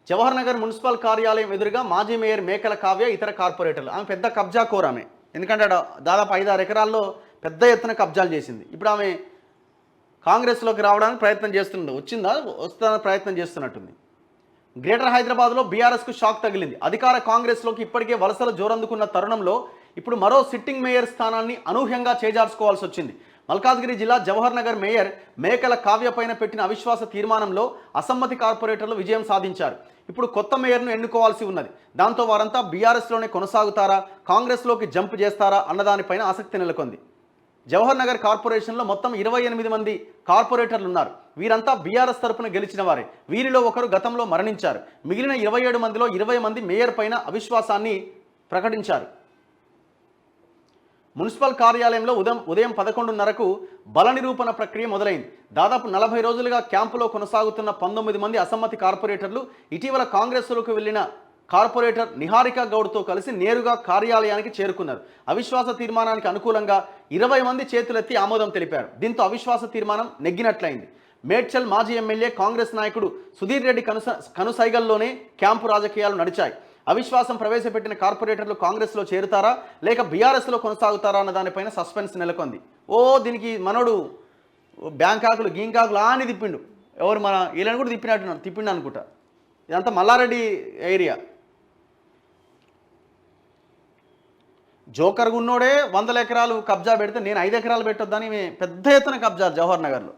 Jawahar Nagar municipal కార్యాలయం ఎదురుగా మాజీ మేయర్ మేకల కావ్య ఇతర కార్పొరేటర్లు. ఆమె పెద్ద కబ్జా కోర్ ఆమె. ఎందుకంటే దాదాపు 5-6 ఎకరాల్లో పెద్ద ఎత్తున కబ్జాలు చేసింది. ఇప్పుడు ఆమె కాంగ్రెస్లోకి రావడానికి ప్రయత్నం చేస్తుండే, వస్తున్న ప్రయత్నం చేస్తున్నట్టుంది. గ్రేటర్ హైదరాబాద్లో బీఆర్ఎస్కు షాక్ తగిలింది. అధికార కాంగ్రెస్లోకి ఇప్పటికే వలసలు జోరందుకున్న తరుణంలో ఇప్పుడు మరో సిట్టింగ్ మేయర్ స్థానాన్ని అనూహ్యంగా చేజార్చుకోవాల్సి వచ్చింది. మల్కాజ్గిరి జిల్లా జవహర్ నగర్ మేయర్ మేకల కావ్య పైన పెట్టిన అవిశ్వాస తీర్మానంలో అసమ్మతి కార్పొరేటర్లు విజయం సాధించారు. ఇప్పుడు కొత్త మేయర్ను ఎన్నుకోవాల్సి ఉన్నది. దాంతో వారంతా బీఆర్ఎస్లోనే కొనసాగుతారా, కాంగ్రెస్లోకి జంప్ చేస్తారా అన్నదానిపైన ఆసక్తి నెలకొంది. జవహర్ నగర్ కార్పొరేషన్లో మొత్తం 28 మంది కార్పొరేటర్లు ఉన్నారు. వీరంతా బీఆర్ఎస్ తరపున గెలిచిన వారే. వీరిలో ఒకరు గతంలో మరణించారు. మిగిలిన 27 మందిలో 20 మంది మేయర్ పైన అవిశ్వాసాన్ని ప్రకటించారు. మున్సిపల్ కార్యాలయంలో ఉదయం 11:30కు బల నిరూపణ ప్రక్రియ మొదలైంది. దాదాపు 40 రోజులుగా క్యాంపులో కొనసాగుతున్న 19 మంది అసమ్మతి కార్పొరేటర్లు ఇటీవల కాంగ్రెస్లోకి వెళ్లిన కార్పొరేటర్ నిహారికా గౌడ్తో కలిసి నేరుగా కార్యాలయానికి చేరుకున్నారు. అవిశ్వాస తీర్మానానికి అనుకూలంగా 20 మంది చేతులెత్తి ఆమోదం తెలిపారు. దీంతో అవిశ్వాస తీర్మానం నెగ్గినట్లయింది. మేడ్చల్ మాజీ ఎమ్మెల్యే కాంగ్రెస్ నాయకుడు సుధీర్ రెడ్డి కనుసైగల్లోనే క్యాంపు రాజకీయాలు నడిచాయి. అవిశ్వాసం ప్రవేశపెట్టిన కార్పొరేటర్లు కాంగ్రెస్లో చేరుతారా లేక బీఆర్ఎస్లో కొనసాగుతారా అన్న దానిపైన సస్పెన్స్ నెలకొంది. దీనికి మనోడు బ్యాంకాకులు గీంకాకులు అని తిప్పిండు. ఎవరు మన వీళ్ళని కూడా తిప్పిండు అనుకుంటా. ఇదంతా మల్లారెడ్డి ఏరియా. జోకర్గా ఉన్నోడే 100 ఎకరాలు కబ్జా పెడితే నేను 5 ఎకరాలు పెట్టొద్దని పెద్ద ఎత్తున కబ్జా జవహర్ నగర్లో.